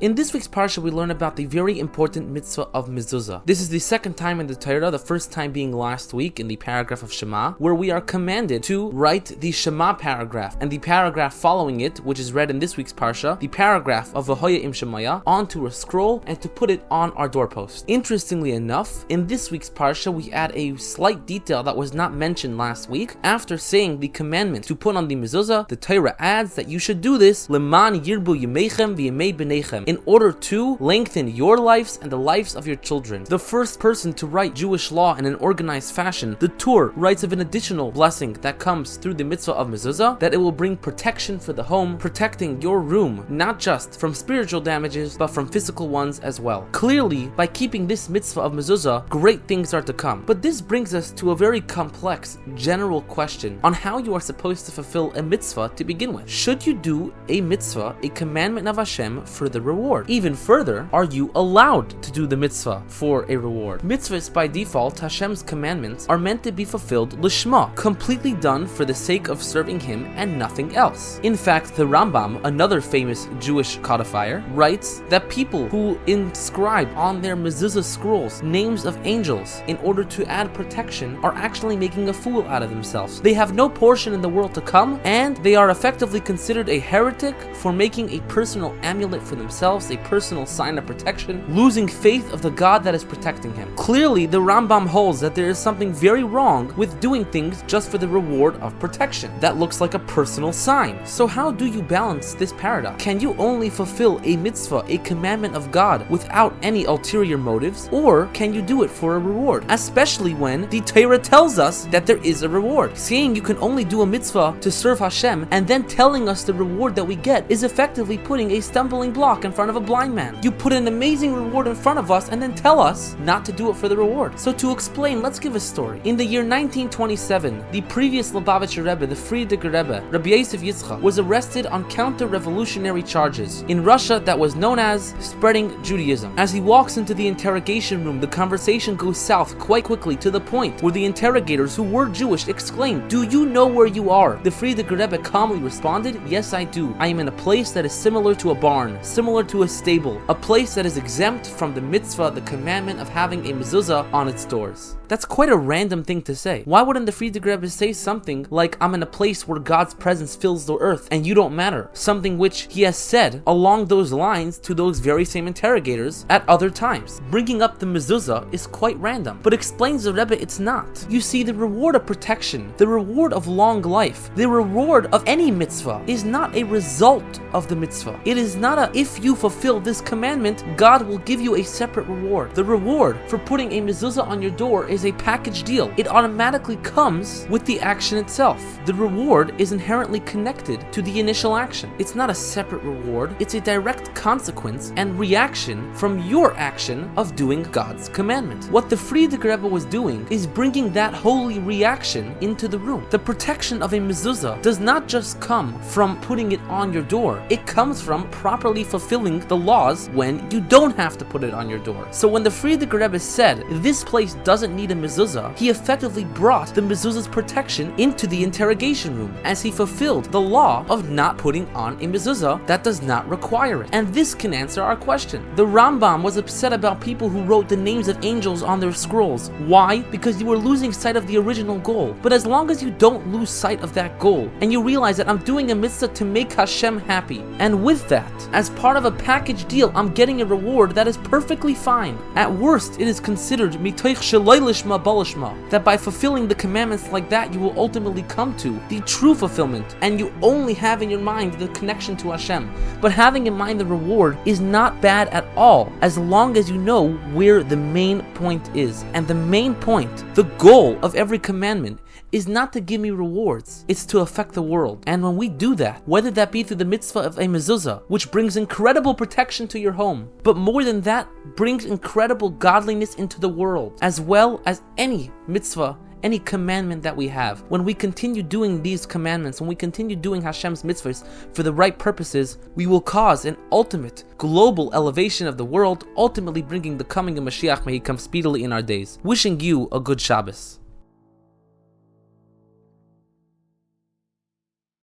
In this week's parsha, we learn about the very important mitzvah of mezuzah. This is the second time in the Torah, the first time being last week in the paragraph of Shema, where we are commanded to write the Shema paragraph, and the paragraph following it, which is read in this week's parsha, the paragraph of V'hoya im Shemaya, onto a scroll and to put it on our doorpost. Interestingly enough, in this week's parsha, we add a slight detail that was not mentioned last week. After saying the commandment to put on the mezuzah, the Torah adds that you should do this leman yirbu yemeichem v'yemei b'neichem, in order to lengthen your lives and the lives of your children. The first person to write Jewish law in an organized fashion, the Tur, writes of an additional blessing that comes through the mitzvah of mezuzah, that it will bring protection for the home, protecting your room, not just from spiritual damages, but from physical ones as well. Clearly, by keeping this mitzvah of mezuzah, great things are to come. But this brings us to a very complex, general question on how you are supposed to fulfill a mitzvah to begin with. Should you do a mitzvah, a commandment of Hashem, for the reward? Even further, are you allowed to do the mitzvah for a reward? Mitzvahs by default, Hashem's commandments, are meant to be fulfilled lishma, completely done for the sake of serving Him and nothing else. In fact, the Rambam, another famous Jewish codifier, writes that people who inscribe on their mezuzah scrolls names of angels in order to add protection are actually making a fool out of themselves. They have no portion in the world to come, and they are effectively considered a heretic for making a personal amulet for themselves, a personal sign of protection, losing faith of the God that is protecting him. Clearly, the Rambam holds that there is something very wrong with doing things just for the reward of protection. That looks like a personal sign. So how do you balance this paradox? Can you only fulfill a mitzvah, a commandment of God, without any ulterior motives, or can you do it for a reward? Especially when the Torah tells us that there is a reward. Saying you can only do a mitzvah to serve Hashem and then telling us the reward that we get is effectively putting a stumbling block in front of a blind man. You put an amazing reward in front of us and then tell us not to do it for the reward. So to explain, let's give a story. In the year 1927, the previous Lubavitcher Rebbe, the Frierdiker Rebbe, Rabbi Yosef Yitzchak, was arrested on counter-revolutionary charges in Russia that was known as spreading Judaism. As he walks into the interrogation room, the conversation goes south quite quickly, to the point where the interrogators, who were Jewish, exclaimed, "Do you know where you are?" The Frierdiker Rebbe calmly responded, "Yes, I do. I am in a place that is similar to a barn, similar to a stable, a place that is exempt from the mitzvah, the commandment of having a mezuzah on its doors." That's quite a random thing to say. Why wouldn't the Frierdiker Rebbe say something like, "I'm in a place where God's presence fills the earth and you don't matter"? Something which he has said along those lines to those very same interrogators at other times. Bringing up the mezuzah is quite random, but explains the Rebbe it's not. You see, the reward of protection, the reward of long life, the reward of any mitzvah is not a result of the mitzvah. It is not a, if you fulfill this commandment, God will give you a separate reward. The reward for putting a mezuzah on your door is a package deal. It automatically comes with the action itself. The reward is inherently connected to the initial action. It's not a separate reward. It's a direct consequence and reaction from your action of doing God's commandment. What the Frierdiker Rebbe was doing is bringing that holy reaction into the room. The protection of a mezuzah does not just come from putting it on your door. It comes from properly fulfilling the laws when you don't have to put it on your door. So when the Frierdiker Rebbe said, "This place doesn't need a mezuzah," he effectively brought the mezuzah's protection into the interrogation room, as he fulfilled the law of not putting on a mezuzah that does not require it. And this can answer our question. The Rambam was upset about people who wrote the names of angels on their scrolls. Why? Because you were losing sight of the original goal. But as long as you don't lose sight of that goal, and you realize that I'm doing a mitzvah to make Hashem happy, and with that, as part of a package deal, I'm getting a reward, that is perfectly fine. At worst, it is considered mitoich sheloi lishma balishma, that by fulfilling the commandments like that, you will ultimately come to the true fulfillment, and you only have in your mind the connection to Hashem. But having in mind the reward is not bad at all, as long as you know where the main point is. And the main point, the goal of every commandment, is not to give me rewards, it's to affect the world. And when we do that, whether that be through the mitzvah of a mezuzah, which brings incredible protection to your home, but more than that, brings incredible godliness into the world, as well as any mitzvah, any commandment that we have. When we continue doing these commandments, when we continue doing Hashem's mitzvahs for the right purposes, we will cause an ultimate global elevation of the world, ultimately bringing the coming of Mashiach. May he come speedily in our days. Wishing you a good Shabbos.